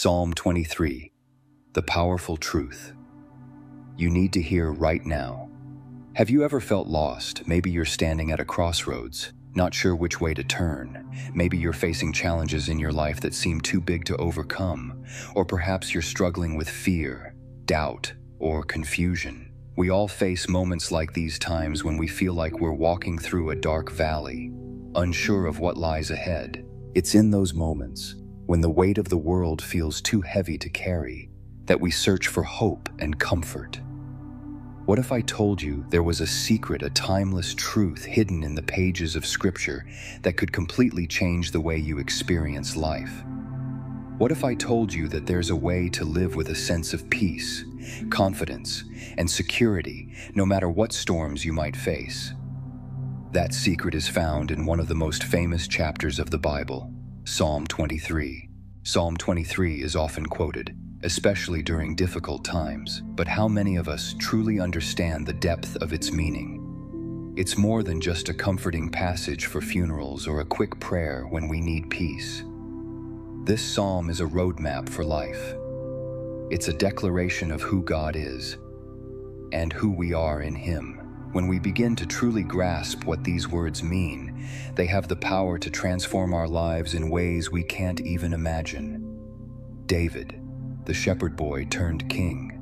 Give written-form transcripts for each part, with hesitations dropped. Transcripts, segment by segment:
Psalm 23, the powerful truth you need to hear right now. Have you ever felt lost? Maybe you're standing at a crossroads, not sure which way to turn. Maybe you're facing challenges in your life that seem too big to overcome, or perhaps you're struggling with fear, doubt, or confusion. We all face moments like these times when we feel like we're walking through a dark valley, unsure of what lies ahead. It's in those moments, when the weight of the world feels too heavy to carry, that we search for hope and comfort. What if I told you there was a secret, a timeless truth hidden in the pages of Scripture that could completely change the way you experience life? What if I told you that there's a way to live with a sense of peace, confidence, and security, no matter what storms you might face? That secret is found in one of the most famous chapters of the Bible, Psalm 23. Psalm 23 is often quoted, especially during difficult times, but how many of us truly understand the depth of its meaning? It's more than just a comforting passage for funerals or a quick prayer when we need peace. This psalm is a roadmap for life. It's a declaration of who God is and who we are in Him. When we begin to truly grasp what these words mean, they have the power to transform our lives in ways we can't even imagine. David, the shepherd boy turned king,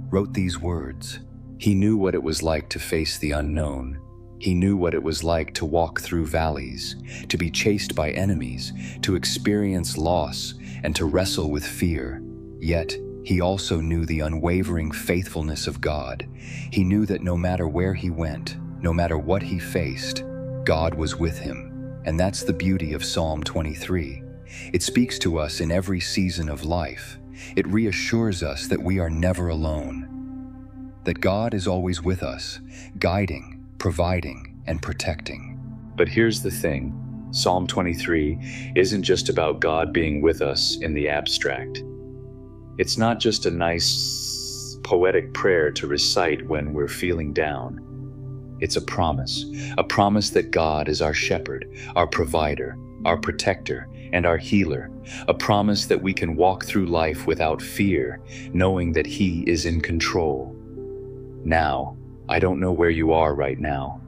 wrote these words. He knew what it was like to face the unknown. He knew what it was like to walk through valleys, to be chased by enemies, to experience loss, and to wrestle with fear. Yet, he also knew the unwavering faithfulness of God. He knew that no matter where he went, no matter what he faced, God was with him. And that's the beauty of Psalm 23. It speaks to us in every season of life. It reassures us that we are never alone, that God is always with us, guiding, providing, and protecting. But here's the thing, Psalm 23 isn't just about God being with us in the abstract. It's not just a nice, poetic prayer to recite when we're feeling down. It's a promise that God is our shepherd, our provider, our protector, and our healer, a promise that we can walk through life without fear, knowing that He is in control. Now, I don't know where you are right now.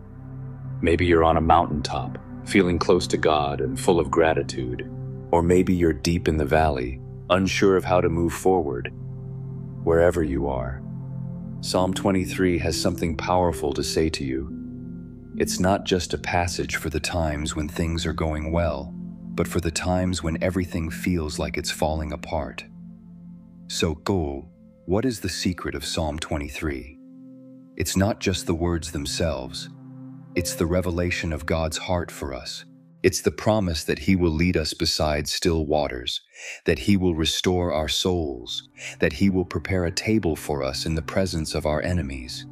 Maybe you're on a mountaintop, feeling close to God and full of gratitude. Or maybe you're deep in the valley, unsure of how to move forward. Wherever you are, Psalm 23 has something powerful to say to you. It's not just a passage for the times when things are going well, but for the times when everything feels like it's falling apart. So, what is the secret of Psalm 23? It's not just the words themselves. It's the revelation of God's heart for us. It's the promise that He will lead us beside still waters, that He will restore our souls, that He will prepare a table for us in the presence of our enemies.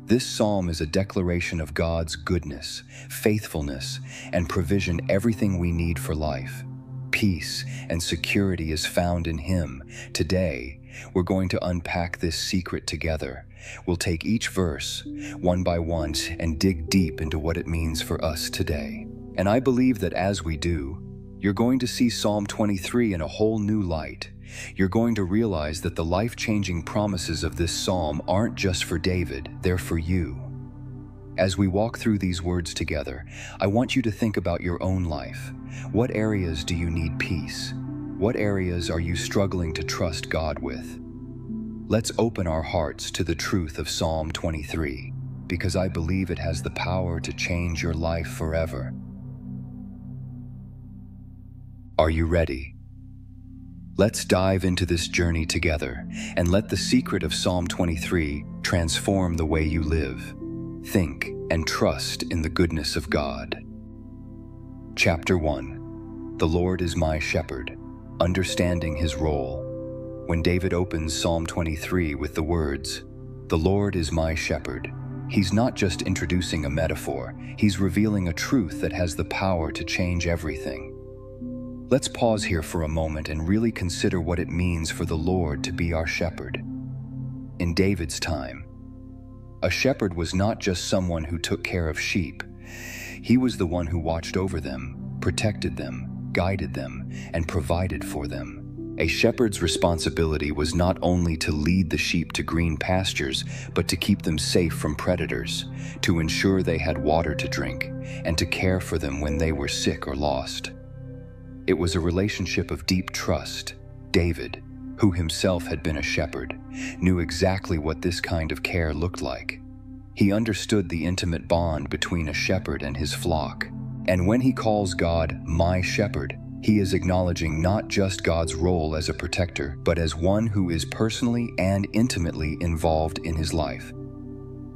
This psalm is a declaration of God's goodness, faithfulness, and provision. Everything we need for life, peace, and security is found in Him. Today, we're going to unpack this secret together. We'll take each verse, one by one, and dig deep into what it means for us today. And I believe that as we do, you're going to see Psalm 23 in a whole new light. You're going to realize that the life-changing promises of this psalm aren't just for David, they're for you. As we walk through these words together, I want you to think about your own life. What areas do you need peace? What areas are you struggling to trust God with? Let's open our hearts to the truth of Psalm 23, because I believe it has the power to change your life forever. Are you ready? Let's dive into this journey together and let the secret of Psalm 23 transform the way you live, think, and trust in the goodness of God. Chapter 1. The Lord is my shepherd, understanding His role. When David opens Psalm 23 with the words, "The Lord is my shepherd," he's not just introducing a metaphor, he's revealing a truth that has the power to change everything. Let's pause here for a moment and really consider what it means for the Lord to be our shepherd. In David's time, a shepherd was not just someone who took care of sheep. He was the one who watched over them, protected them, guided them, and provided for them. A shepherd's responsibility was not only to lead the sheep to green pastures, but to keep them safe from predators, to ensure they had water to drink, and to care for them when they were sick or lost. It was a relationship of deep trust. David, who himself had been a shepherd, knew exactly what this kind of care looked like. He understood the intimate bond between a shepherd and his flock. And when he calls God my shepherd, he is acknowledging not just God's role as a protector, but as one who is personally and intimately involved in his life.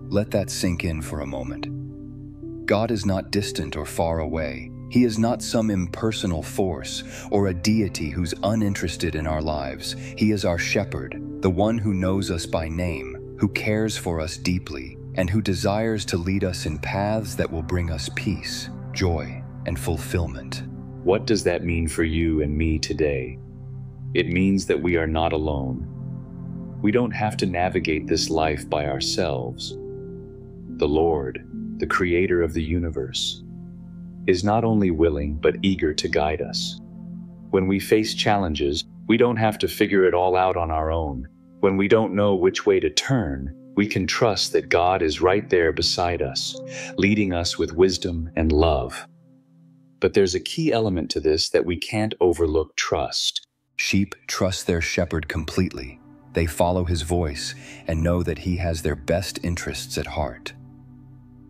Let that sink in for a moment. God is not distant or far away. He is not some impersonal force or a deity who's uninterested in our lives. He is our shepherd, the one who knows us by name, who cares for us deeply, and who desires to lead us in paths that will bring us peace, joy, and fulfillment. What does that mean for you and me today? It means that we are not alone. We don't have to navigate this life by ourselves. The Lord, the Creator of the universe, is not only willing but eager to guide us. When we face challenges, we don't have to figure it all out on our own. When we don't know which way to turn, we can trust that God is right there beside us, leading us with wisdom and love. But there's a key element to this that we can't overlook: trust. Sheep trust their shepherd completely. They follow his voice and know that he has their best interests at heart.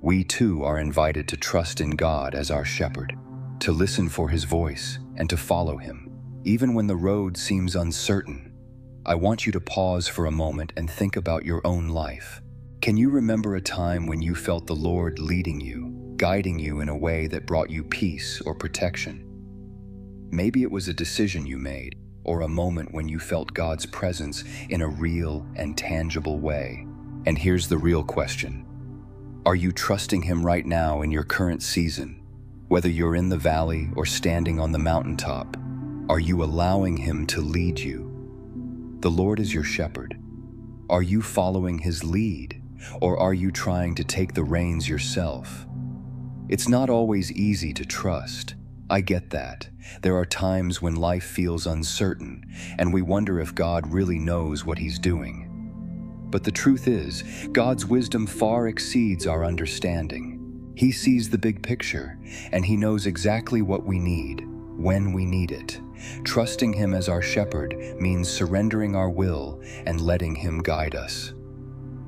We too are invited to trust in God as our shepherd, to listen for his voice and to follow him, even when the road seems uncertain. I want you to pause for a moment and think about your own life. Can you remember a time when you felt the Lord leading you, guiding you in a way that brought you peace or protection? Maybe it was a decision you made, or a moment when you felt God's presence in a real and tangible way. And here's the real question. Are you trusting him right now in your current season? Whether you're in the valley or standing on the mountaintop, are you allowing him to lead you? The Lord is your shepherd. Are you following his lead, or are you trying to take the reins yourself? It's not always easy to trust. I get that. There are times when life feels uncertain, and we wonder if God really knows what he's doing. But the truth is, God's wisdom far exceeds our understanding. He sees the big picture, and he knows exactly what we need, when we need it. Trusting him as our shepherd means surrendering our will and letting him guide us.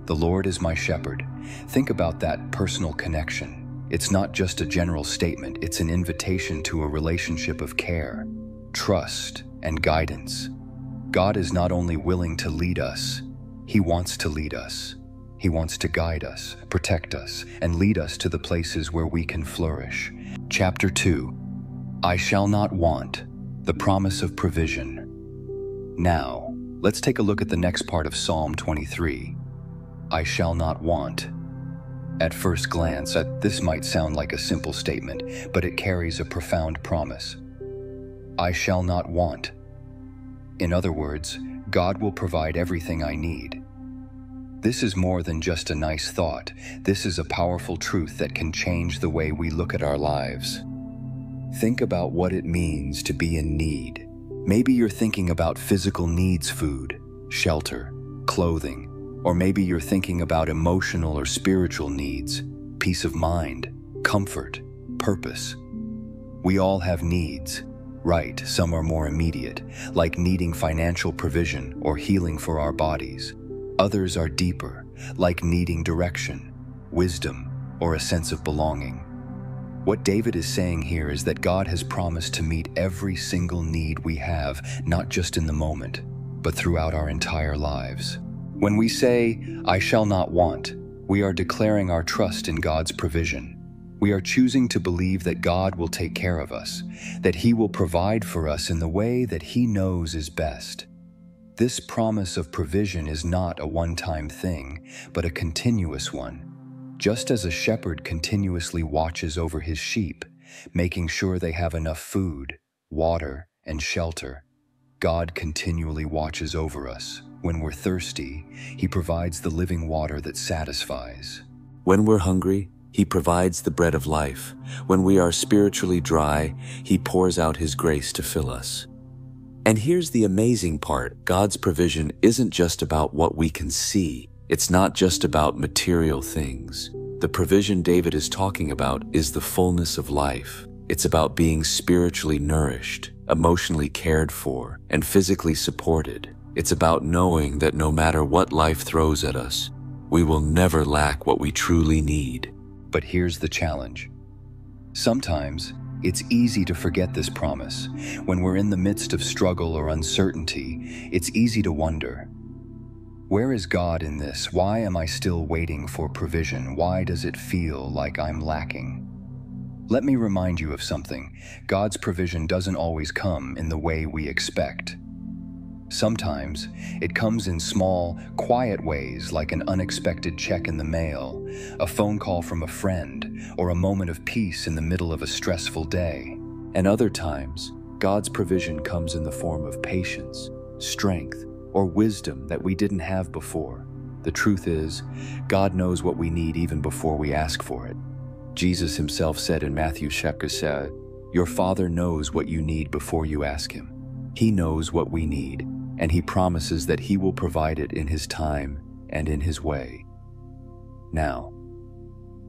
The Lord is my shepherd. Think about that personal connection. It's not just a general statement, it's an invitation to a relationship of care, trust, and guidance. God is not only willing to lead us, he wants to lead us. He wants to guide us, protect us, and lead us to the places where we can flourish. Chapter 2. I shall not want, the promise of provision. Now, let's take a look at the next part of Psalm 23. I shall not want. At first glance, this might sound like a simple statement, but it carries a profound promise. I shall not want. In other words, God will provide everything I need. This is more than just a nice thought. This is a powerful truth that can change the way we look at our lives. Think about what it means to be in need. Maybe you're thinking about physical needs: food, shelter, clothing. Or maybe you're thinking about emotional or spiritual needs: peace of mind, comfort, purpose. We all have needs, right? Some are more immediate, like needing financial provision or healing for our bodies. Others are deeper, like needing direction, wisdom, or a sense of belonging. What David is saying here is that God has promised to meet every single need we have, not just in the moment, but throughout our entire lives. When we say, I shall not want, we are declaring our trust in God's provision. We are choosing to believe that God will take care of us, that he will provide for us in the way that he knows is best. This promise of provision is not a one-time thing, but a continuous one. Just as a shepherd continuously watches over his sheep, making sure they have enough food, water, and shelter, God continually watches over us. When we're thirsty, he provides the living water that satisfies. When we're hungry, he provides the bread of life. When we are spiritually dry, he pours out his grace to fill us. And here's the amazing part. God's provision isn't just about what we can see. It's not just about material things. The provision David is talking about is the fullness of life. It's about being spiritually nourished, emotionally cared for, and physically supported. It's about knowing that no matter what life throws at us, we will never lack what we truly need. But here's the challenge. Sometimes, it's easy to forget this promise. When we're in the midst of struggle or uncertainty, it's easy to wonder, where is God in this? Why am I still waiting for provision? Why does it feel like I'm lacking? Let me remind you of something. God's provision doesn't always come in the way we expect. Sometimes, it comes in small, quiet ways like an unexpected check in the mail, a phone call from a friend, or a moment of peace in the middle of a stressful day. And other times, God's provision comes in the form of patience, strength, or wisdom that we didn't have before. The truth is, God knows what we need even before we ask for it. Jesus himself said in Matthew chapter 7, "Your Father knows what you need before you ask him." He knows what we need, and he promises that he will provide it in his time and in his way. Now,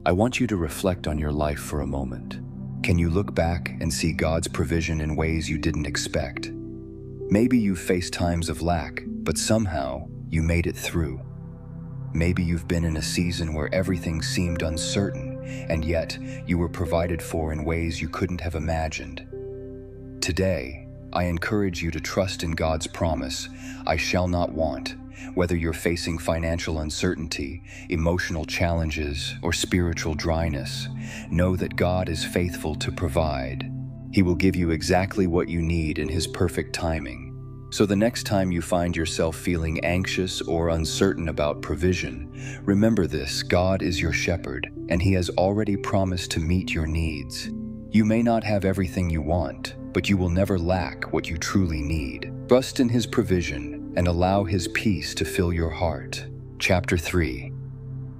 I want you to reflect on your life for a moment. Can you look back and see God's provision in ways you didn't expect? Maybe you've faced times of lack, but somehow you made it through. Maybe you've been in a season where everything seemed uncertain, and yet you were provided for in ways you couldn't have imagined. Today, I encourage you to trust in God's promise, "I shall not want." Whether you're facing financial uncertainty, emotional challenges, or spiritual dryness, know that God is faithful to provide. He will give you exactly what you need in His perfect timing. So the next time you find yourself feeling anxious or uncertain about provision, remember this: God is your shepherd, and He has already promised to meet your needs. You may not have everything you want, but you will never lack what you truly need. Trust in His provision and allow His peace to fill your heart. Chapter 3.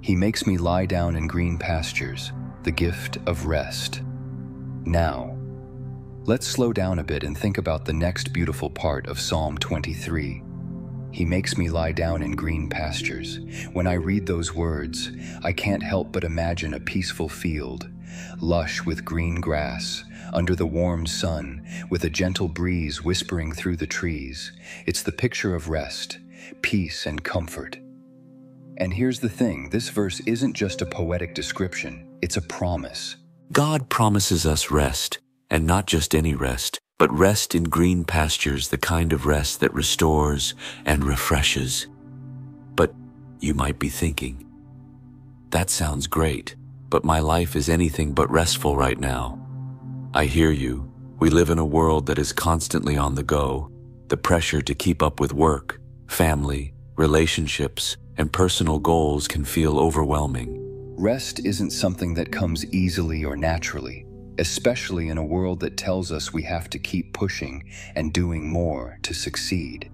He makes me lie down in green pastures, the gift of rest. Now, let's slow down a bit and think about the next beautiful part of Psalm 23. He makes me lie down in green pastures. When I read those words, I can't help but imagine a peaceful field, lush with green grass, under the warm sun, with a gentle breeze whispering through the trees. It's the picture of rest, peace, and comfort. And here's the thing, this verse isn't just a poetic description, it's a promise. God promises us rest, and not just any rest, but rest in green pastures, the kind of rest that restores and refreshes. But you might be thinking, that sounds great, but my life is anything but restful right now. I hear you. We live in a world that is constantly on the go. The pressure to keep up with work, family, relationships, and personal goals can feel overwhelming. Rest isn't something that comes easily or naturally, especially in a world that tells us we have to keep pushing and doing more to succeed.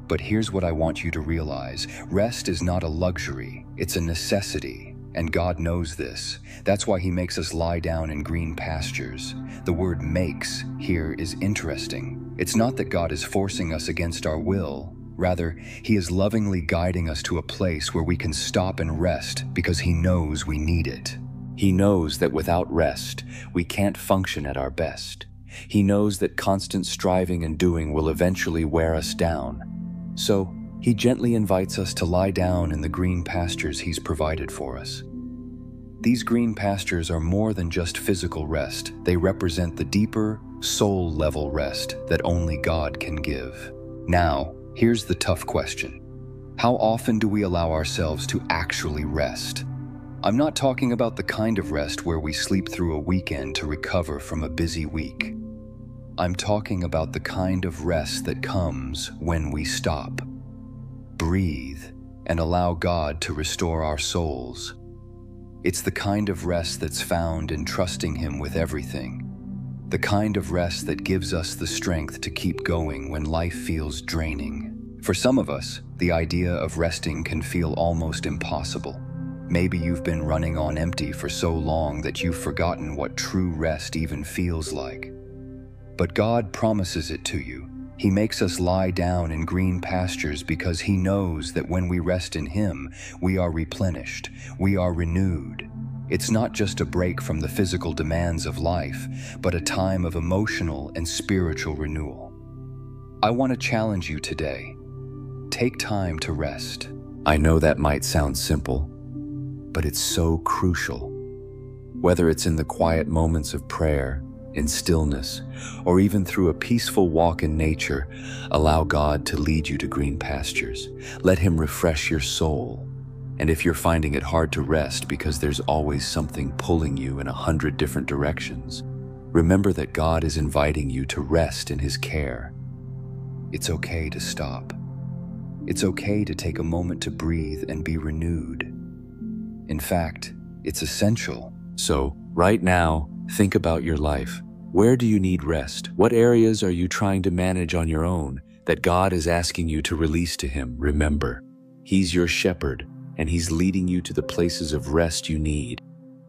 But here's what I want you to realize. Rest is not a luxury, it's a necessity, and God knows this. That's why He makes us lie down in green pastures. The word "makes" here is interesting. It's not that God is forcing us against our will. Rather, He is lovingly guiding us to a place where we can stop and rest because He knows we need it. He knows that without rest, we can't function at our best. He knows that constant striving and doing will eventually wear us down. So, He gently invites us to lie down in the green pastures He's provided for us. These green pastures are more than just physical rest. They represent the deeper, soul-level rest that only God can give. Now, here's the tough question. How often do we allow ourselves to actually rest? I'm not talking about the kind of rest where we sleep through a weekend to recover from a busy week. I'm talking about the kind of rest that comes when we stop, breathe, and allow God to restore our souls. It's the kind of rest that's found in trusting Him with everything. The kind of rest that gives us the strength to keep going when life feels draining. For some of us, the idea of resting can feel almost impossible. Maybe you've been running on empty for so long that you've forgotten what true rest even feels like. But God promises it to you. He makes us lie down in green pastures because He knows that when we rest in Him, we are replenished, we are renewed. It's not just a break from the physical demands of life, but a time of emotional and spiritual renewal. I want to challenge you today. Take time to rest. I know that might sound simple, but it's so crucial. Whether it's in the quiet moments of prayer, in stillness, or even through a peaceful walk in nature, allow God to lead you to green pastures. Let Him refresh your soul. And if you're finding it hard to rest because there's always something pulling you in 100 different directions, remember that God is inviting you to rest in His care. It's okay to stop. It's okay to take a moment to breathe and be renewed. In fact, it's essential. So, right now, think about your life. Where do you need rest? What areas are you trying to manage on your own that God is asking you to release to Him? Remember, He's your shepherd, and He's leading you to the places of rest you need.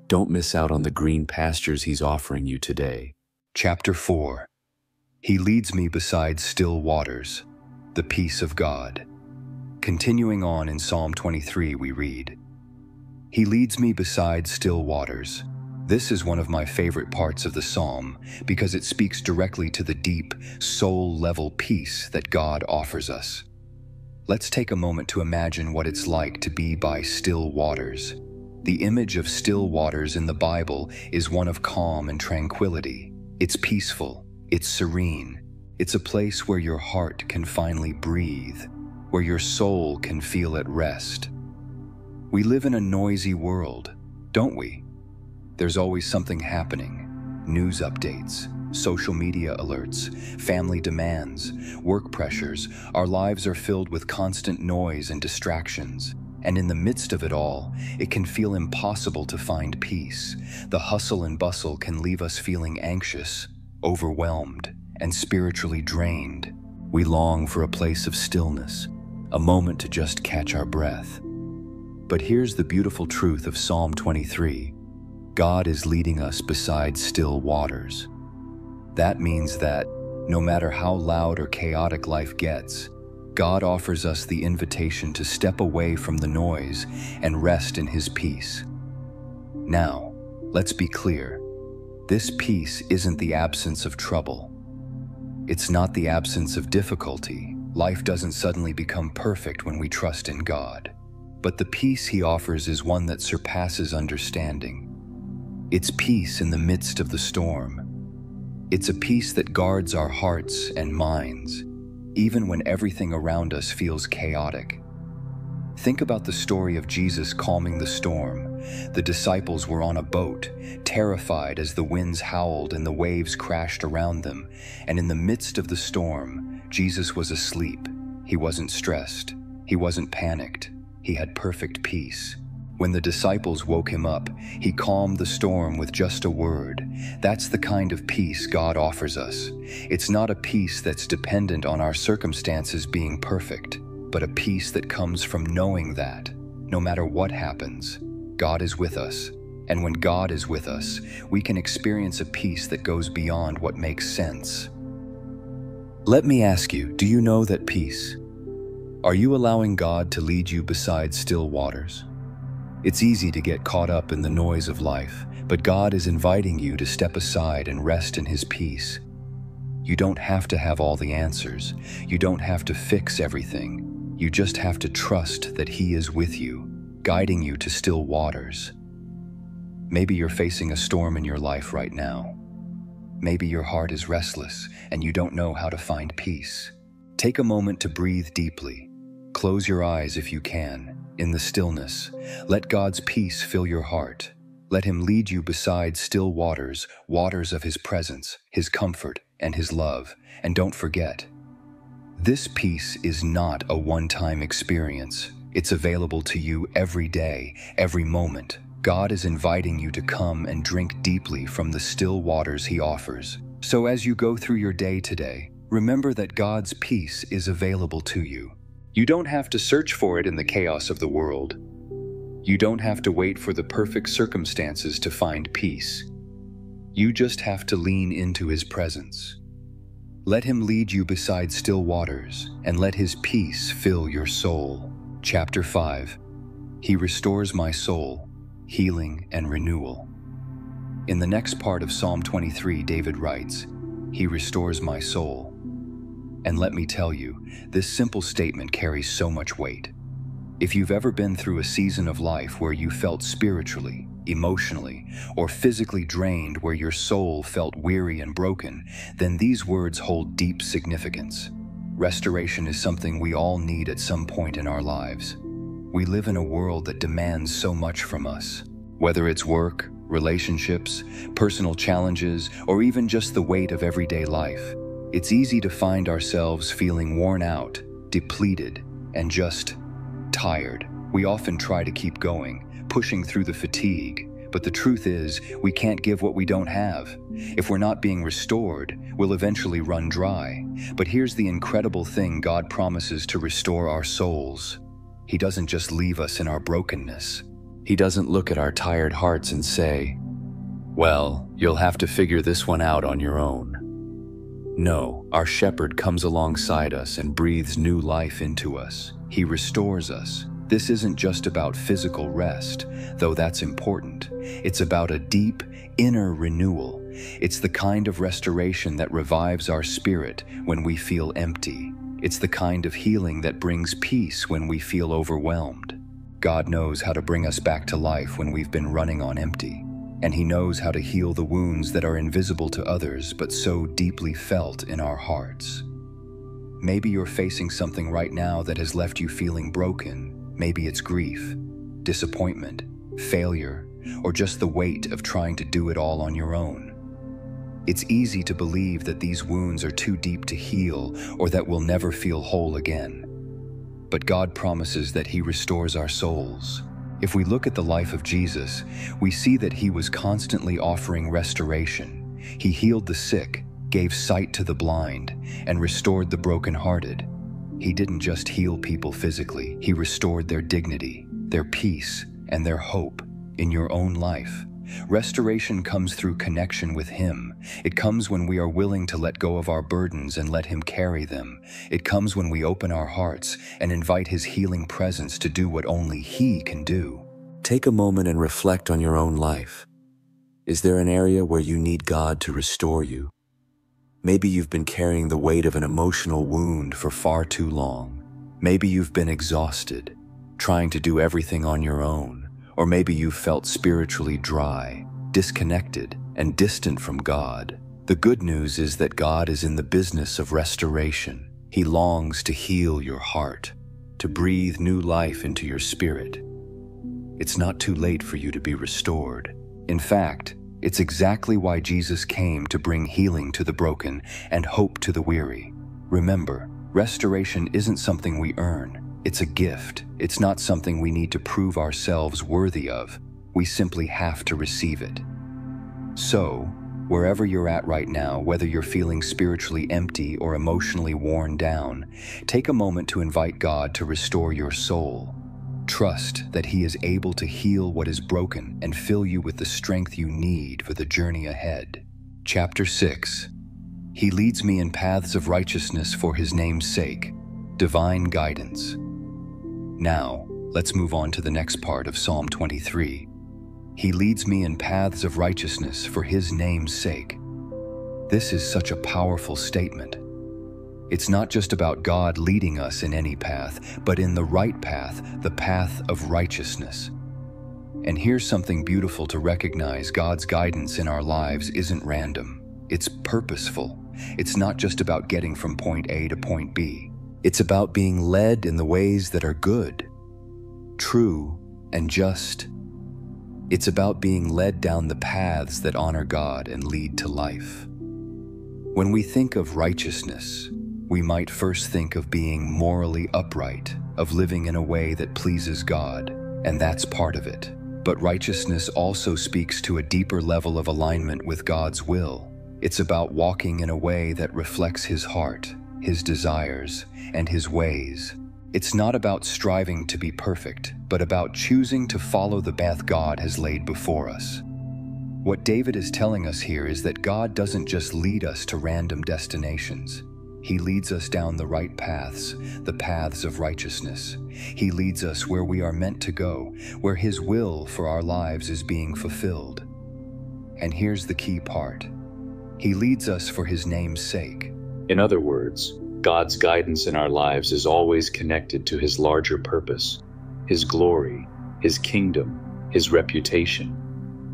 Don't miss out on the green pastures He's offering you today. Chapter 4. He leads me beside still waters, the peace of God. Continuing on in Psalm 23, we read, He leads me beside still waters. This is one of my favorite parts of the psalm because it speaks directly to the deep, soul-level peace that God offers us. Let's take a moment to imagine what it's like to be by still waters. The image of still waters in the Bible is one of calm and tranquility. It's peaceful, it's serene. It's a place where your heart can finally breathe, where your soul can feel at rest. We live in a noisy world, don't we? There's always something happening. News updates, social media alerts, family demands, work pressures. Our lives are filled with constant noise and distractions. And in the midst of it all, it can feel impossible to find peace. The hustle and bustle can leave us feeling anxious, overwhelmed, and spiritually drained. We long for a place of stillness, a moment to just catch our breath. But here's the beautiful truth of Psalm 23. God is leading us beside still waters. That means that, no matter how loud or chaotic life gets, God offers us the invitation to step away from the noise and rest in His peace. Now, let's be clear. This peace isn't the absence of trouble. It's not the absence of difficulty. Life doesn't suddenly become perfect when we trust in God. But the peace He offers is one that surpasses understanding. It's peace in the midst of the storm. It's a peace that guards our hearts and minds, even when everything around us feels chaotic. Think about the story of Jesus calming the storm. The disciples were on a boat, terrified as the winds howled and the waves crashed around them. And in the midst of the storm, Jesus was asleep. He wasn't stressed. He wasn't panicked. He had perfect peace. When the disciples woke Him up, He calmed the storm with just a word. That's the kind of peace God offers us. It's not a peace that's dependent on our circumstances being perfect, but a peace that comes from knowing that, no matter what happens, God is with us. And when God is with us, we can experience a peace that goes beyond what makes sense. Let me ask you, do you know that peace? Are you allowing God to lead you beside still waters? It's easy to get caught up in the noise of life, but God is inviting you to step aside and rest in His peace. You don't have to have all the answers. You don't have to fix everything. You just have to trust that He is with you, guiding you to still waters. Maybe you're facing a storm in your life right now. Maybe your heart is restless and you don't know how to find peace. Take a moment to breathe deeply. Close your eyes if you can. In the stillness, let God's peace fill your heart. Let Him lead you beside still waters, waters of His presence, His comfort, and His love. And don't forget, this peace is not a one-time experience. It's available to you every day, every moment. God is inviting you to come and drink deeply from the still waters He offers. So as you go through your day today, remember that God's peace is available to you. You don't have to search for it in the chaos of the world. You don't have to wait for the perfect circumstances to find peace. You just have to lean into His presence. Let him lead you beside still waters, and let his peace fill your soul. Chapter 5. He restores my soul, healing and renewal. In the next part of Psalm 23, David writes, "He restores my soul." And let me tell you, this simple statement carries so much weight. If you've ever been through a season of life where you felt spiritually, emotionally, or physically drained, where your soul felt weary and broken, then these words hold deep significance. Restoration is something we all need at some point in our lives. We live in a world that demands so much from us. Whether it's work, relationships, personal challenges, or even just the weight of everyday life, it's easy to find ourselves feeling worn out, depleted, and just tired. We often try to keep going, pushing through the fatigue, but the truth is, we can't give what we don't have. If we're not being restored, we'll eventually run dry. But here's the incredible thing: God promises to restore our souls. He doesn't just leave us in our brokenness. He doesn't look at our tired hearts and say, "Well, you'll have to figure this one out on your own." No, our shepherd comes alongside us and breathes new life into us. He restores us. This isn't just about physical rest, though that's important. It's about a deep, inner renewal. It's the kind of restoration that revives our spirit when we feel empty. It's the kind of healing that brings peace when we feel overwhelmed. God knows how to bring us back to life when we've been running on empty. And He knows how to heal the wounds that are invisible to others but so deeply felt in our hearts. Maybe you're facing something right now that has left you feeling broken. Maybe it's grief, disappointment, failure, or just the weight of trying to do it all on your own. It's easy to believe that these wounds are too deep to heal or that we'll never feel whole again. But God promises that He restores our souls. If we look at the life of Jesus, we see that He was constantly offering restoration. He healed the sick, gave sight to the blind, and restored the brokenhearted. He didn't just heal people physically, He restored their dignity, their peace, and their hope in your own life. Restoration comes through connection with Him. It comes when we are willing to let go of our burdens and let Him carry them. It comes when we open our hearts and invite His healing presence to do what only He can do. Take a moment and reflect on your own life. Is there an area where you need God to restore you? Maybe you've been carrying the weight of an emotional wound for far too long. Maybe you've been exhausted, trying to do everything on your own. Or maybe you've felt spiritually dry, disconnected, and distant from God. The good news is that God is in the business of restoration. He longs to heal your heart, to breathe new life into your spirit. It's not too late for you to be restored. In fact, it's exactly why Jesus came, to bring healing to the broken and hope to the weary. Remember, restoration isn't something we earn. It's a gift. It's not something we need to prove ourselves worthy of. We simply have to receive it. So, wherever you're at right now, whether you're feeling spiritually empty or emotionally worn down, take a moment to invite God to restore your soul. Trust that He is able to heal what is broken and fill you with the strength you need for the journey ahead. Chapter 6. He leads me in paths of righteousness for His name's sake. Divine guidance. Now, let's move on to the next part of Psalm 23. He leads me in paths of righteousness for His name's sake. This is such a powerful statement. It's not just about God leading us in any path, but in the right path, the path of righteousness. And here's something beautiful to recognize: God's guidance in our lives isn't random. It's purposeful. It's not just about getting from point A to point B. It's about being led in the ways that are good, true, and just. It's about being led down the paths that honor God and lead to life. When we think of righteousness, we might first think of being morally upright, of living in a way that pleases God, and that's part of it. But righteousness also speaks to a deeper level of alignment with God's will. It's about walking in a way that reflects His heart, His desires, and His ways. It's not about striving to be perfect, but about choosing to follow the path God has laid before us. What David is telling us here is that God doesn't just lead us to random destinations. He leads us down the right paths, the paths of righteousness. He leads us where we are meant to go, where His will for our lives is being fulfilled. And here's the key part. He leads us for His name's sake. In other words, God's guidance in our lives is always connected to His larger purpose, His glory, His kingdom, His reputation.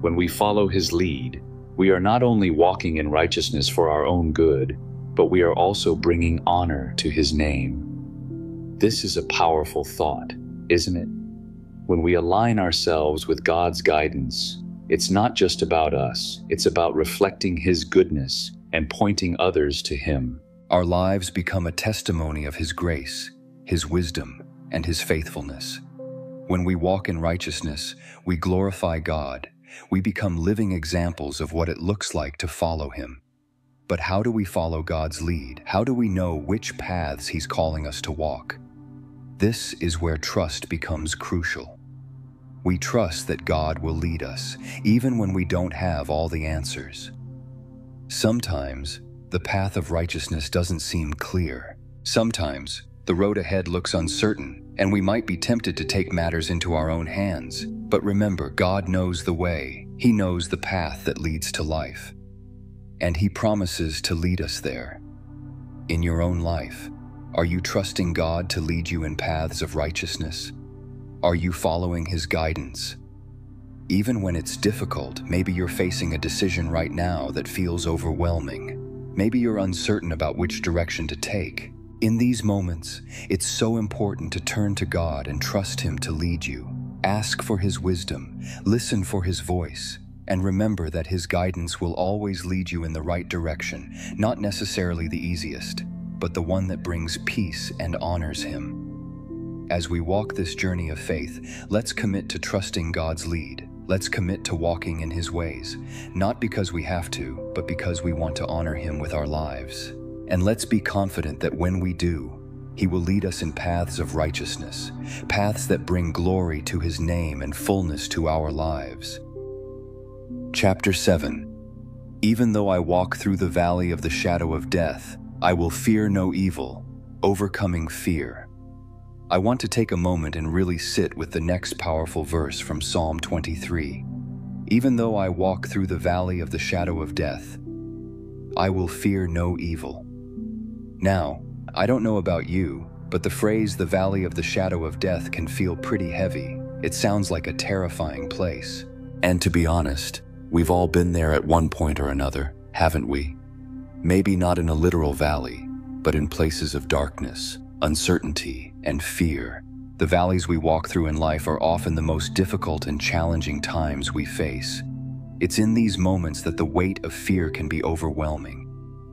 When we follow His lead, we are not only walking in righteousness for our own good, but we are also bringing honor to His name. This is a powerful thought, isn't it? When we align ourselves with God's guidance, it's not just about us, it's about reflecting His goodness and pointing others to Him. Our lives become a testimony of His grace, His wisdom, and His faithfulness. When we walk in righteousness, we glorify God. We become living examples of what it looks like to follow Him. But how do we follow God's lead? How do we know which paths He's calling us to walk? This is where trust becomes crucial. We trust that God will lead us, even when we don't have all the answers. Sometimes, the path of righteousness doesn't seem clear. Sometimes, the road ahead looks uncertain, and we might be tempted to take matters into our own hands. But remember, God knows the way. He knows the path that leads to life. And He promises to lead us there. In your own life, are you trusting God to lead you in paths of righteousness? Are you following His guidance? Even when it's difficult, maybe you're facing a decision right now that feels overwhelming. Maybe you're uncertain about which direction to take. In these moments, it's so important to turn to God and trust Him to lead you. Ask for His wisdom, listen for His voice, and remember that His guidance will always lead you in the right direction, not necessarily the easiest, but the one that brings peace and honors Him. As we walk this journey of faith, let's commit to trusting God's lead. Let's commit to walking in His ways, not because we have to, but because we want to honor Him with our lives. And let's be confident that when we do, He will lead us in paths of righteousness, paths that bring glory to His name and fullness to our lives. Chapter 7. Even though I walk through the valley of the shadow of death, I will fear no evil, overcoming fear. I want to take a moment and really sit with the next powerful verse from Psalm 23. Even though I walk through the valley of the shadow of death, I will fear no evil. Now, I don't know about you, but the phrase "the valley of the shadow of death" can feel pretty heavy. It sounds like a terrifying place. And to be honest, we've all been there at one point or another, haven't we? Maybe not in a literal valley, but in places of darkness, uncertainty, and fear. The valleys we walk through in life are often the most difficult and challenging times we face. It's in these moments that the weight of fear can be overwhelming.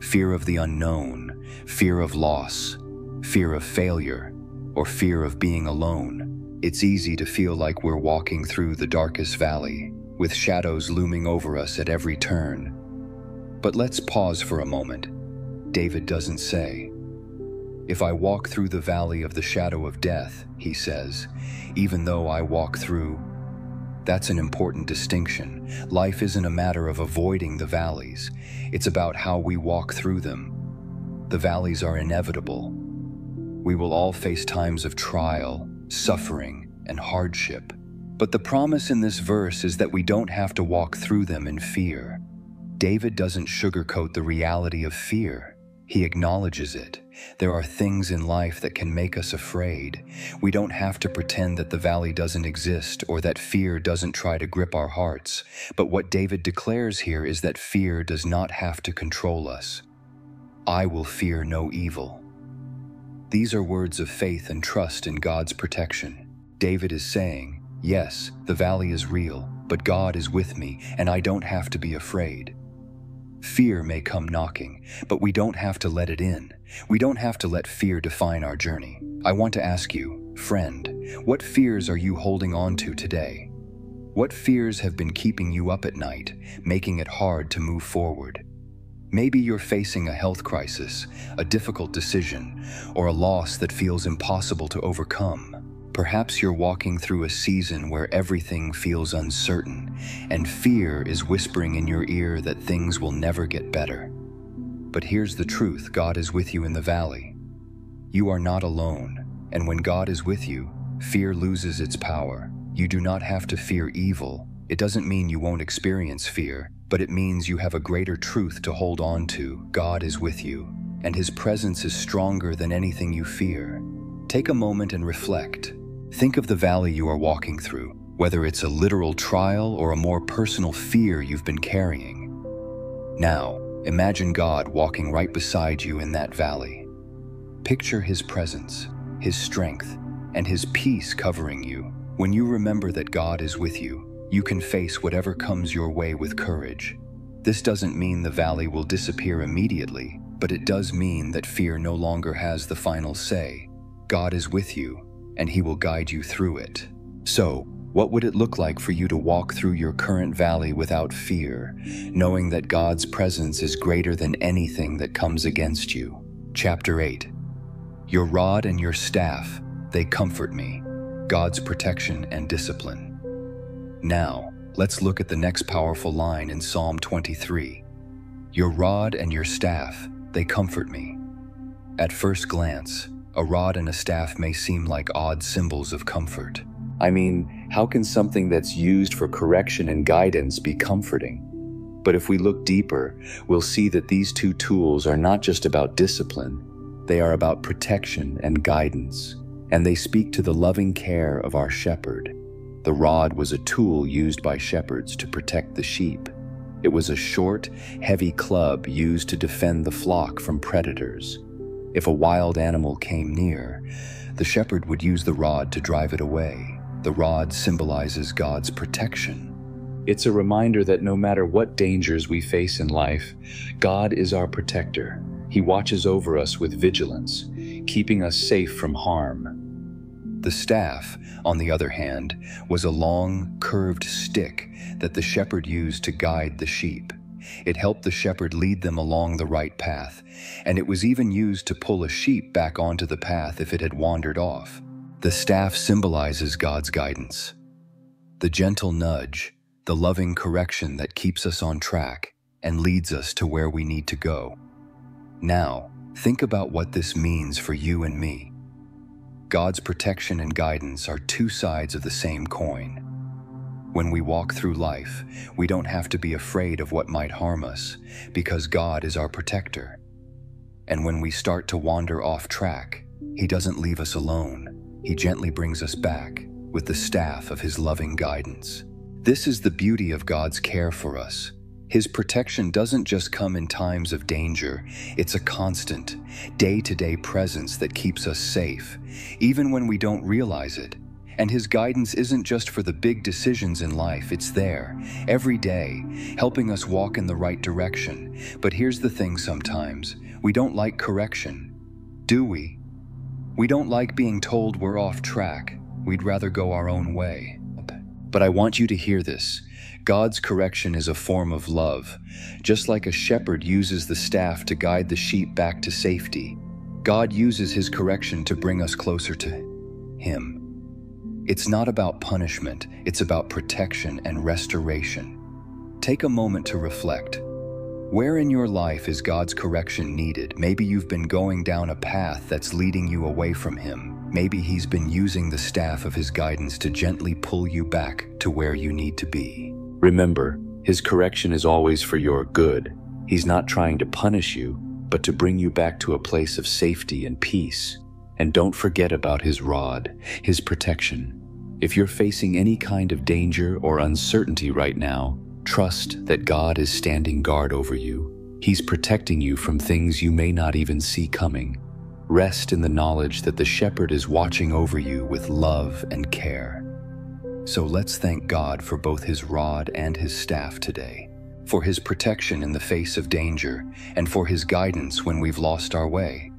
Fear of the unknown, fear of loss, fear of failure, or fear of being alone. It's easy to feel like we're walking through the darkest valley, with shadows looming over us at every turn. But let's pause for a moment. David doesn't say, "If I walk through the valley of the shadow of death," he says, "even though I walk through." That's an important distinction. Life isn't a matter of avoiding the valleys. It's about how we walk through them. The valleys are inevitable. We will all face times of trial, suffering, and hardship. But the promise in this verse is that we don't have to walk through them in fear. David doesn't sugarcoat the reality of fear. He acknowledges it. There are things in life that can make us afraid. We don't have to pretend that the valley doesn't exist or that fear doesn't try to grip our hearts. But what David declares here is that fear does not have to control us. I will fear no evil. These are words of faith and trust in God's protection. David is saying, yes, the valley is real, but God is with me, and I don't have to be afraid. Fear may come knocking, but we don't have to let it in. We don't have to let fear define our journey. I want to ask you, friend, what fears are you holding on to today? What fears have been keeping you up at night, making it hard to move forward? Maybe you're facing a health crisis, a difficult decision, or a loss that feels impossible to overcome. Perhaps you're walking through a season where everything feels uncertain, and fear is whispering in your ear that things will never get better. But here's the truth: God is with you in the valley. You are not alone, and when God is with you, fear loses its power. You do not have to fear evil. It doesn't mean you won't experience fear, but it means you have a greater truth to hold on to. God is with you, and His presence is stronger than anything you fear. Take a moment and reflect. Think of the valley you are walking through, whether it's a literal trial or a more personal fear you've been carrying. Now, imagine God walking right beside you in that valley. Picture His presence, His strength, and His peace covering you. When you remember that God is with you, you can face whatever comes your way with courage. This doesn't mean the valley will disappear immediately, but it does mean that fear no longer has the final say. God is with you, and He will guide you through it. So, what would it look like for you to walk through your current valley without fear, knowing that God's presence is greater than anything that comes against you? Chapter 8. Your rod and your staff, they comfort me. God's protection and discipline. Now, let's look at the next powerful line in Psalm 23. Your rod and your staff, they comfort me. At first glance, a rod and a staff may seem like odd symbols of comfort. I mean, how can something that's used for correction and guidance be comforting? But if we look deeper, we'll see that these two tools are not just about discipline. They are about protection and guidance, and they speak to the loving care of our shepherd. The rod was a tool used by shepherds to protect the sheep. It was a short, heavy club used to defend the flock from predators. If a wild animal came near, the shepherd would use the rod to drive it away. The rod symbolizes God's protection. It's a reminder that no matter what dangers we face in life, God is our protector. He watches over us with vigilance, keeping us safe from harm. The staff, on the other hand, was a long, curved stick that the shepherd used to guide the sheep. It helped the shepherd lead them along the right path, and it was even used to pull a sheep back onto the path if it had wandered off. The staff symbolizes God's guidance. The gentle nudge, the loving correction that keeps us on track and leads us to where we need to go. Now, think about what this means for you and me. God's protection and guidance are two sides of the same coin. When we walk through life, we don't have to be afraid of what might harm us, because God is our protector. And when we start to wander off track, He doesn't leave us alone. He gently brings us back with the staff of His loving guidance. This is the beauty of God's care for us. His protection doesn't just come in times of danger. It's a constant, day-to-day presence that keeps us safe, even when we don't realize it. And His guidance isn't just for the big decisions in life. It's there, every day, helping us walk in the right direction. But here's the thing: sometimes we don't like correction, do we? We don't like being told we're off track. We'd rather go our own way. But I want you to hear this. God's correction is a form of love. Just like a shepherd uses the staff to guide the sheep back to safety, God uses His correction to bring us closer to Him. It's not about punishment, it's about protection and restoration. Take a moment to reflect. Where in your life is God's correction needed? Maybe you've been going down a path that's leading you away from Him. Maybe He's been using the staff of His guidance to gently pull you back to where you need to be. Remember, His correction is always for your good. He's not trying to punish you, but to bring you back to a place of safety and peace. And don't forget about His rod, His protection. If you're facing any kind of danger or uncertainty right now, trust that God is standing guard over you. He's protecting you from things you may not even see coming. Rest in the knowledge that the shepherd is watching over you with love and care. So let's thank God for both His rod and His staff today, for His protection in the face of danger, and for His guidance when we've lost our way.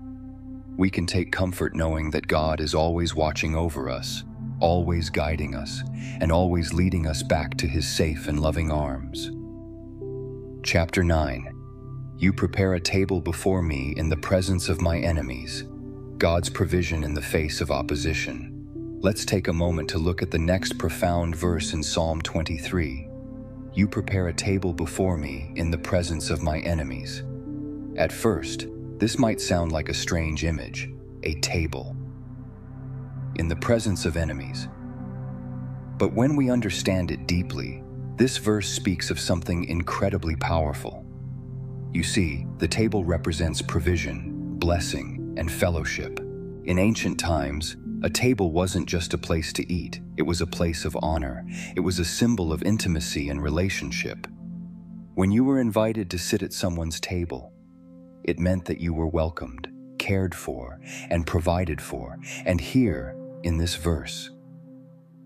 We can take comfort knowing that God is always watching over us, always guiding us, and always leading us back to His safe and loving arms. Chapter 9. You prepare a table before me in the presence of my enemies. God's provision in the face of opposition. Let's take a moment to look at the next profound verse in Psalm 23. You prepare a table before me in the presence of my enemies. At first, this might sound like a strange image, a table in the presence of enemies. But when we understand it deeply, this verse speaks of something incredibly powerful. You see, the table represents provision, blessing, and fellowship. In ancient times, a table wasn't just a place to eat, it was a place of honor. It was a symbol of intimacy and relationship. When you were invited to sit at someone's table, it meant that you were welcomed, cared for, and provided for. And here, in this verse,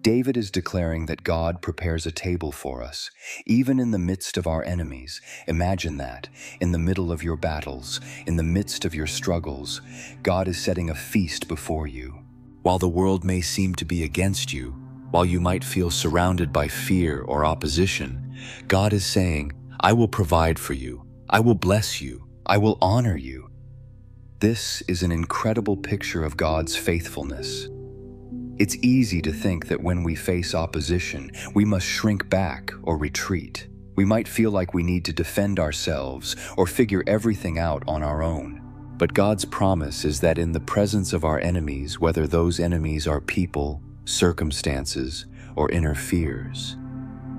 David is declaring that God prepares a table for us, even in the midst of our enemies. Imagine that, in the middle of your battles, in the midst of your struggles, God is setting a feast before you. While the world may seem to be against you, while you might feel surrounded by fear or opposition, God is saying, I will provide for you, I will bless you, I will honor you. This is an incredible picture of God's faithfulness. It's easy to think that when we face opposition, we must shrink back or retreat. We might feel like we need to defend ourselves or figure everything out on our own. But God's promise is that in the presence of our enemies, whether those enemies are people, circumstances, or inner fears,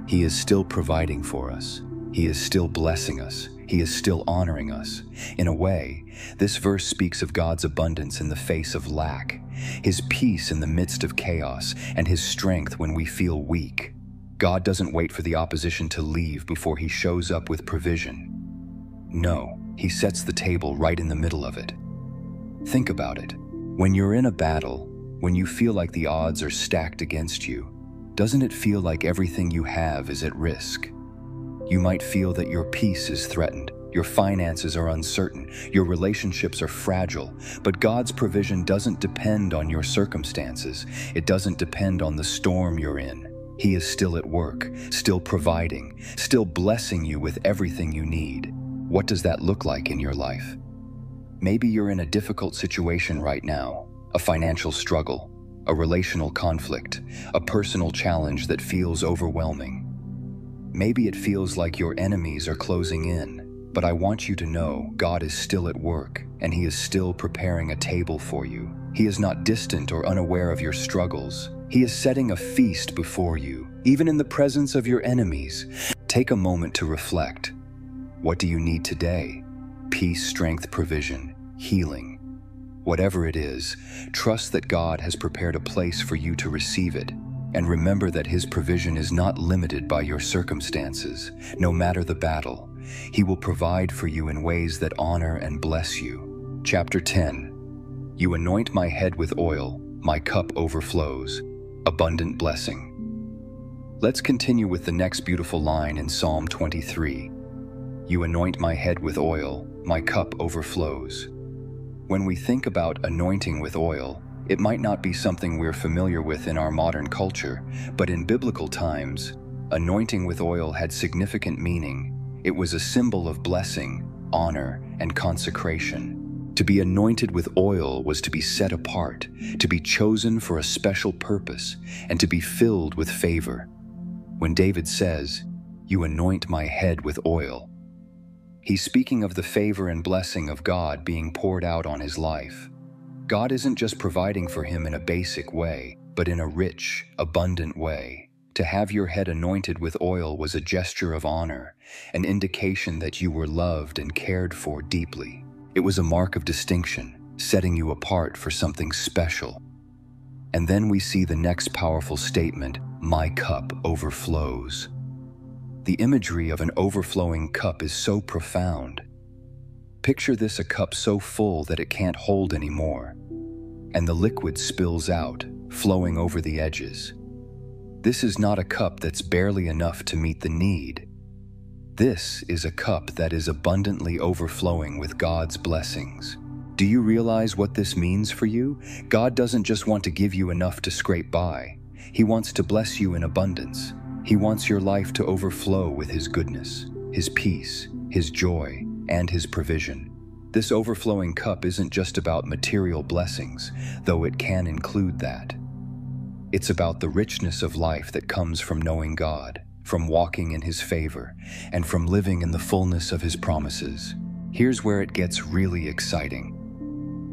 He is still providing for us. He is still blessing us. He is still honoring us. In a way, this verse speaks of God's abundance in the face of lack, His peace in the midst of chaos, and His strength when we feel weak. God doesn't wait for the opposition to leave before He shows up with provision. No, He sets the table right in the middle of it. Think about it. When you're in a battle, when you feel like the odds are stacked against you, doesn't it feel like everything you have is at risk? You might feel that your peace is threatened, your finances are uncertain, your relationships are fragile, but God's provision doesn't depend on your circumstances. It doesn't depend on the storm you're in. He is still at work, still providing, still blessing you with everything you need. What does that look like in your life? Maybe you're in a difficult situation right now, a financial struggle, a relational conflict, a personal challenge that feels overwhelming. Maybe it feels like your enemies are closing in, but I want you to know God is still at work, and He is still preparing a table for you. He is not distant or unaware of your struggles. He is setting a feast before you, even in the presence of your enemies. Take a moment to reflect. What do you need today? Peace, strength, provision, healing. Whatever it is, trust that God has prepared a place for you to receive it. And remember that His provision is not limited by your circumstances. No matter the battle, He will provide for you in ways that honor and bless you. Chapter 10. You anoint my head with oil, my cup overflows. Abundant blessing. Let's continue with the next beautiful line in Psalm 23. You anoint my head with oil, my cup overflows. When we think about anointing with oil, it might not be something we're familiar with in our modern culture, but in biblical times, anointing with oil had significant meaning. It was a symbol of blessing, honor, and consecration. To be anointed with oil was to be set apart, to be chosen for a special purpose, and to be filled with favor. When David says, "You anoint my head with oil," he's speaking of the favor and blessing of God being poured out on his life. God isn't just providing for him in a basic way, but in a rich, abundant way. To have your head anointed with oil was a gesture of honor, an indication that you were loved and cared for deeply. It was a mark of distinction, setting you apart for something special. And then we see the next powerful statement, my cup overflows. The imagery of an overflowing cup is so profound. Picture this, a cup so full that it can't hold anymore, and the liquid spills out, flowing over the edges. This is not a cup that's barely enough to meet the need. This is a cup that is abundantly overflowing with God's blessings. Do you realize what this means for you? God doesn't just want to give you enough to scrape by. He wants to bless you in abundance. He wants your life to overflow with His goodness, His peace, His joy, and His provision. This overflowing cup isn't just about material blessings, though it can include that. It's about the richness of life that comes from knowing God, from walking in His favor, and from living in the fullness of His promises. Here's where it gets really exciting.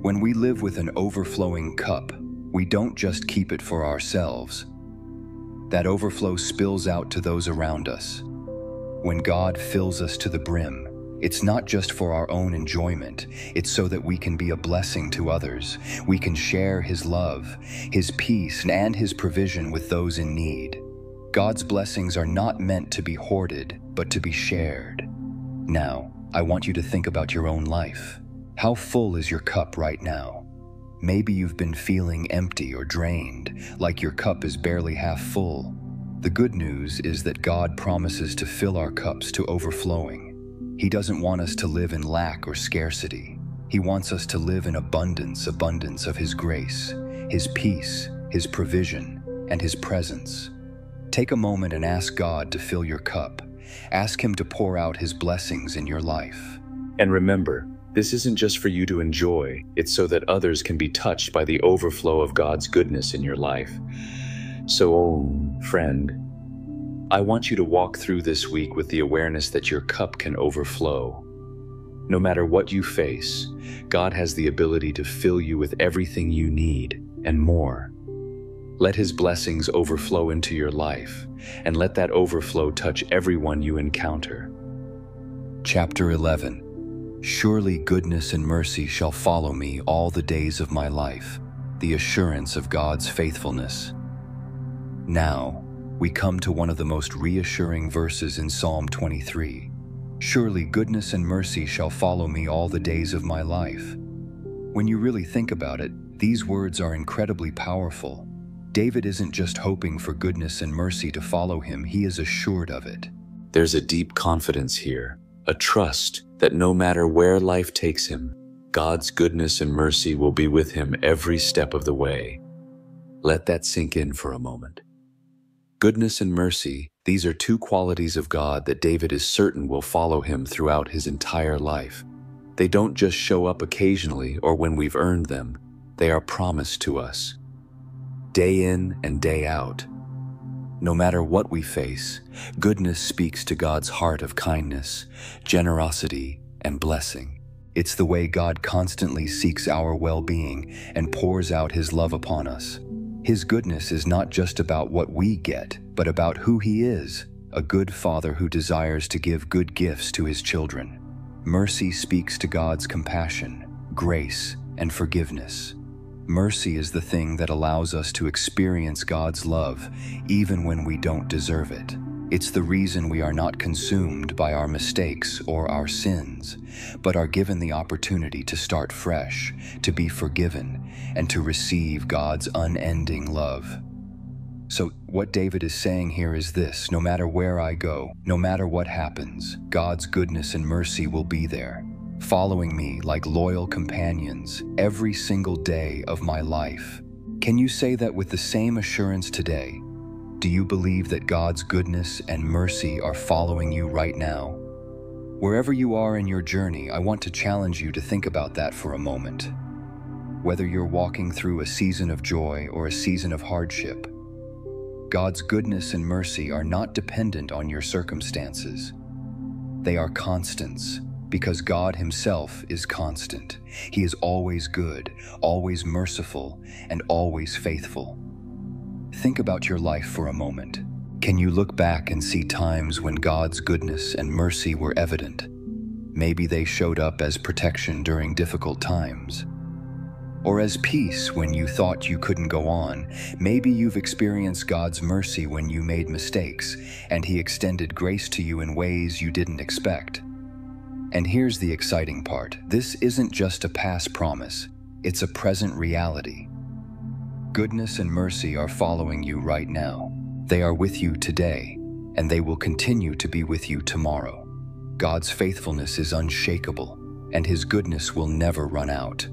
When we live with an overflowing cup, we don't just keep it for ourselves. That overflow spills out to those around us. When God fills us to the brim, it's not just for our own enjoyment, it's so that we can be a blessing to others. We can share His love, His peace, and His provision with those in need. God's blessings are not meant to be hoarded, but to be shared. Now, I want you to think about your own life. How full is your cup right now? Maybe you've been feeling empty or drained, like your cup is barely half full. The good news is that God promises to fill our cups to overflowing. He doesn't want us to live in lack or scarcity. He wants us to live in abundance of His grace, His peace, His provision, and His presence. Take a moment and ask God to fill your cup. Ask Him to pour out His blessings in your life. And remember, this isn't just for you to enjoy, it's so that others can be touched by the overflow of God's goodness in your life. So, friend, I want you to walk through this week with the awareness that your cup can overflow. No matter what you face, God has the ability to fill you with everything you need and more. Let His blessings overflow into your life, and let that overflow touch everyone you encounter. Chapter 11. Surely goodness and mercy shall follow me all the days of my life, the assurance of God's faithfulness. Now, we come to one of the most reassuring verses in Psalm 23. Surely goodness and mercy shall follow me all the days of my life. When you really think about it, these words are incredibly powerful. David isn't just hoping for goodness and mercy to follow him, he is assured of it. There's a deep confidence here, a trust that no matter where life takes him, God's goodness and mercy will be with him every step of the way. Let that sink in for a moment. Goodness and mercy, these are two qualities of God that David is certain will follow him throughout his entire life. They don't just show up occasionally or when we've earned them. They are promised to us, day in and day out. No matter what we face, goodness speaks to God's heart of kindness, generosity, and blessing. It's the way God constantly seeks our well-being and pours out His love upon us. His goodness is not just about what we get, but about who He is, a good Father who desires to give good gifts to His children. Mercy speaks to God's compassion, grace, and forgiveness. Mercy is the thing that allows us to experience God's love, even when we don't deserve it. It's the reason we are not consumed by our mistakes or our sins, but are given the opportunity to start fresh, to be forgiven, and to receive God's unending love. So what David is saying here is this: no matter where I go, no matter what happens, God's goodness and mercy will be there, following me like loyal companions every single day of my life. Can you say that with the same assurance today? Do you believe that God's goodness and mercy are following you right now? Wherever you are in your journey, I want to challenge you to think about that for a moment. Whether you're walking through a season of joy or a season of hardship, God's goodness and mercy are not dependent on your circumstances. They are constants, because God Himself is constant. He is always good, always merciful, and always faithful. Think about your life for a moment. Can you look back and see times when God's goodness and mercy were evident? Maybe they showed up as protection during difficult times, or as peace when you thought you couldn't go on. Maybe you've experienced God's mercy when you made mistakes, and He extended grace to you in ways you didn't expect. And here's the exciting part. This isn't just a past promise, it's a present reality. Goodness and mercy are following you right now. They are with you today, and they will continue to be with you tomorrow. God's faithfulness is unshakable, and His goodness will never run out.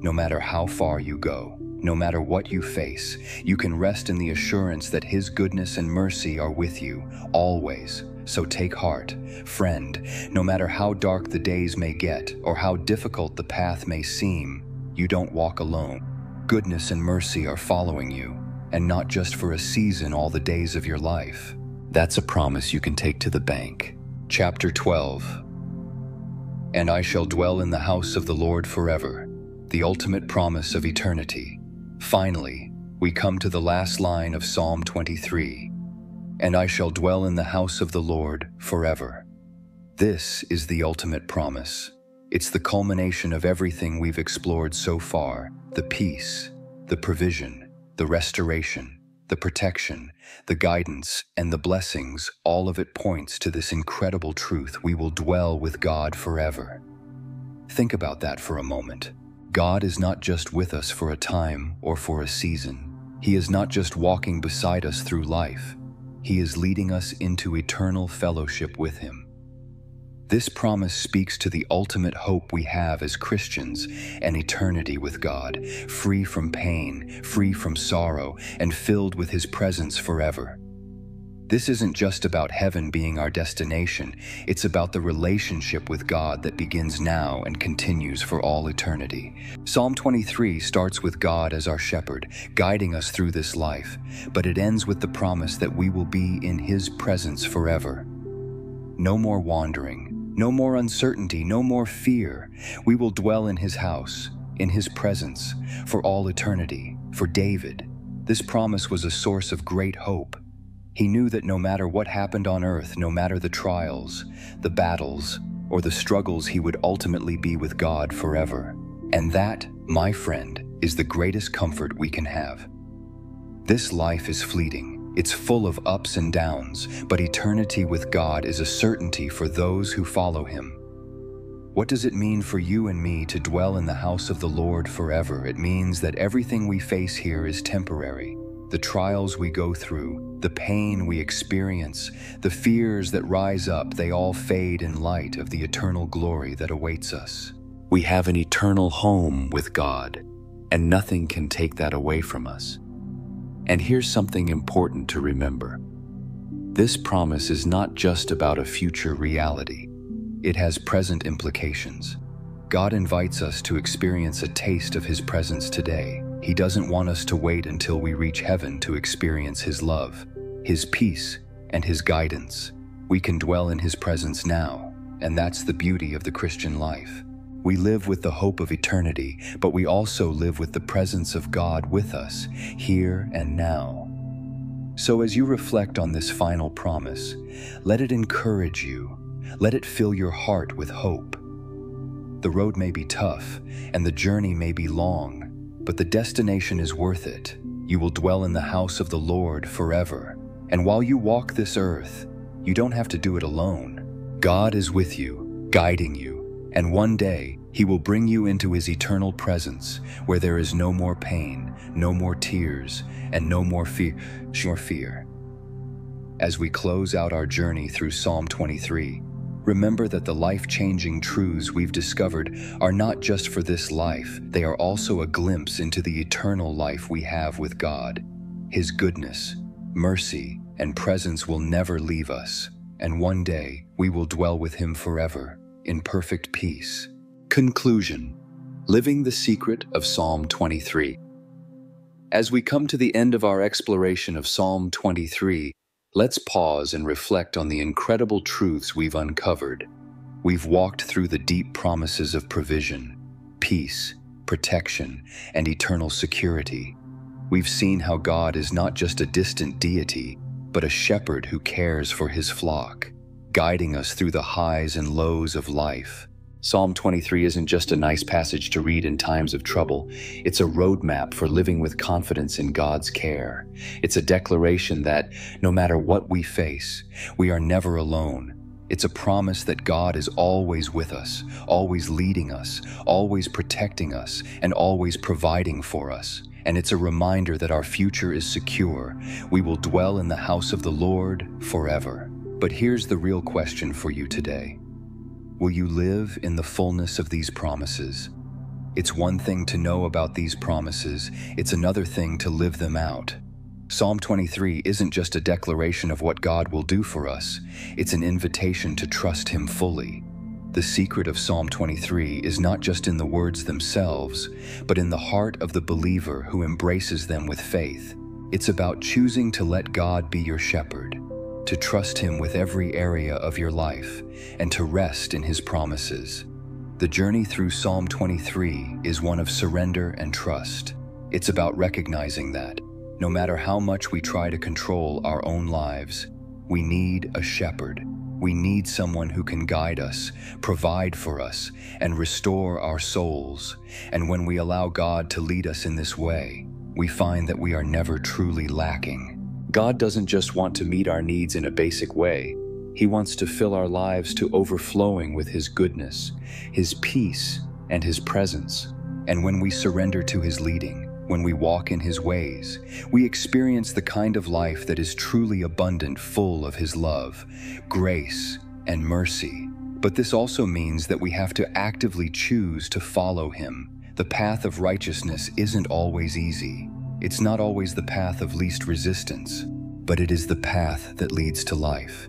No matter how far you go, no matter what you face, you can rest in the assurance that His goodness and mercy are with you, always. So take heart, friend. No matter how dark the days may get, or how difficult the path may seem, you don't walk alone. Goodness and mercy are following you. and not just for a season all the days of your life. That's a promise you can take to the bank. Chapter 12. And I shall dwell in the house of the Lord forever, the ultimate promise of eternity. Finally, we come to the last line of Psalm 23. And I shall dwell in the house of the Lord forever. This is the ultimate promise. It's the culmination of everything we've explored so far: the peace, the provision, the restoration, the protection, the guidance, and the blessings. All of it points to this incredible truth: we will dwell with God forever. Think about that for a moment. God is not just with us for a time or for a season. He is not just walking beside us through life. He is leading us into eternal fellowship with Him. This promise speaks to the ultimate hope we have as Christians: an eternity with God, free from pain, free from sorrow, and filled with His presence forever. This isn't just about heaven being our destination. It's about the relationship with God that begins now and continues for all eternity. Psalm 23 starts with God as our shepherd, guiding us through this life, but it ends with the promise that we will be in His presence forever. No more wandering, no more uncertainty, no more fear. We will dwell in His house, in His presence, for all eternity. For David, this promise was a source of great hope. He knew that no matter what happened on earth, no matter the trials, the battles, or the struggles, he would ultimately be with God forever. And that, my friend, is the greatest comfort we can have. This life is fleeting. It's full of ups and downs, but eternity with God is a certainty for those who follow Him. What does it mean for you and me to dwell in the house of the Lord forever? It means that everything we face here is temporary. The trials we go through, the pain we experience, the fears that rise up, they all fade in light of the eternal glory that awaits us. We have an eternal home with God, and nothing can take that away from us. And here's something important to remember. This promise is not just about a future reality. It has present implications. God invites us to experience a taste of His presence today. He doesn't want us to wait until we reach heaven to experience His love, His peace, and His guidance. We can dwell in His presence now, and that's the beauty of the Christian life. We live with the hope of eternity, but we also live with the presence of God with us, here and now. So as you reflect on this final promise, let it encourage you. Let it fill your heart with hope. The road may be tough, and the journey may be long, but the destination is worth it. You will dwell in the house of the Lord forever. And while you walk this earth, you don't have to do it alone. God is with you, guiding you, and one day He will bring you into His eternal presence, where there is no more pain, no more tears, and no more fear. As we close out our journey through Psalm 23, remember that the life-changing truths we've discovered are not just for this life. They are also a glimpse into the eternal life we have with God. His goodness, mercy, and presence will never leave us, and one day we will dwell with Him forever, in perfect peace. Conclusion: living the secret of Psalm 23. As we come to the end of our exploration of Psalm 23, let's pause and reflect on the incredible truths we've uncovered. We've walked through the deep promises of provision, peace, protection, and eternal security. We've seen how God is not just a distant deity, but a shepherd who cares for His flock, guiding us through the highs and lows of life. Psalm 23 isn't just a nice passage to read in times of trouble. It's a roadmap for living with confidence in God's care. It's a declaration that, no matter what we face, we are never alone. It's a promise that God is always with us, always leading us, always protecting us, and always providing for us. And it's a reminder that our future is secure. We will dwell in the house of the Lord forever. But here's the real question for you today. Will you live in the fullness of these promises? It's one thing to know about these promises, it's another thing to live them out. Psalm 23 isn't just a declaration of what God will do for us, it's an invitation to trust Him fully. The secret of Psalm 23 is not just in the words themselves, but in the heart of the believer who embraces them with faith. It's about choosing to let God be your shepherd, to trust Him with every area of your life, and to rest in His promises. The journey through Psalm 23 is one of surrender and trust. It's about recognizing that, no matter how much we try to control our own lives, we need a shepherd. We need someone who can guide us, provide for us, and restore our souls. And when we allow God to lead us in this way, we find that we are never truly lacking. God doesn't just want to meet our needs in a basic way. He wants to fill our lives to overflowing with His goodness, His peace, and His presence. And when we surrender to His leading, when we walk in His ways, we experience the kind of life that is truly abundant, full of His love, grace, and mercy. But this also means that we have to actively choose to follow Him. The path of righteousness isn't always easy. It's not always the path of least resistance, but it is the path that leads to life.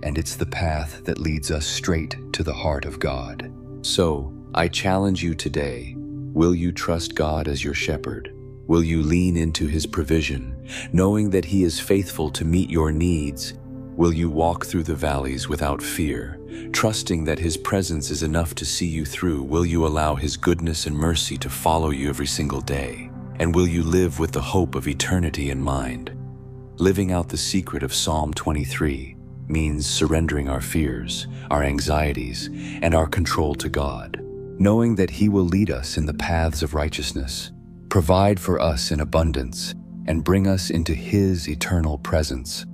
And it's the path that leads us straight to the heart of God. So, I challenge you today. Will you trust God as your shepherd? Will you lean into His provision, knowing that He is faithful to meet your needs? Will you walk through the valleys without fear, trusting that His presence is enough to see you through? Will you allow His goodness and mercy to follow you every single day? And will you live with the hope of eternity in mind? Living out the secret of Psalm 23 means surrendering our fears, our anxieties, and our control to God, knowing that He will lead us in the paths of righteousness, provide for us in abundance, and bring us into His eternal presence.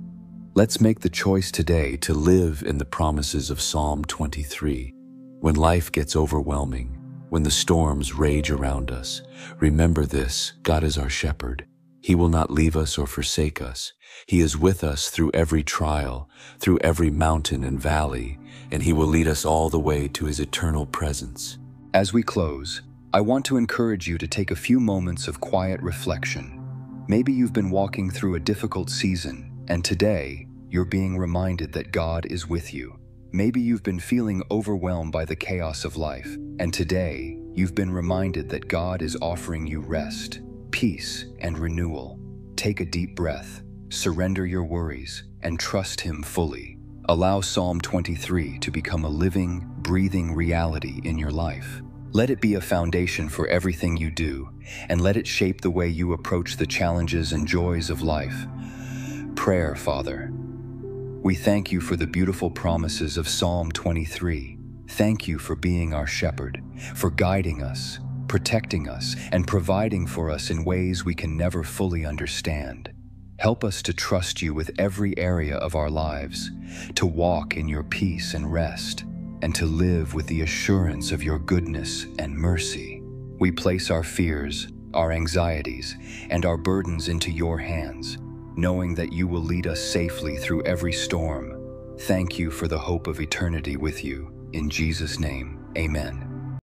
Let's make the choice today to live in the promises of Psalm 23. When life gets overwhelming, when the storms rage around us, remember this: God is our shepherd. He will not leave us or forsake us. He is with us through every trial, through every mountain and valley, and He will lead us all the way to His eternal presence. As we close, I want to encourage you to take a few moments of quiet reflection. Maybe you've been walking through a difficult season, and today you're being reminded that God is with you. Maybe you've been feeling overwhelmed by the chaos of life, and today you've been reminded that God is offering you rest, peace, and renewal. Take a deep breath, surrender your worries, and trust Him fully. Allow Psalm 23 to become a living, breathing reality in your life. Let it be a foundation for everything you do, and let it shape the way you approach the challenges and joys of life. Prayer, Father. We thank You for the beautiful promises of Psalm 23. Thank You for being our shepherd, for guiding us, protecting us, and providing for us in ways we can never fully understand. Help us to trust You with every area of our lives, to walk in Your peace and rest, and to live with the assurance of Your goodness and mercy. We place our fears, our anxieties, and our burdens into Your hands, knowing that You will lead us safely through every storm. Thank You for the hope of eternity with You. In Jesus' name, amen.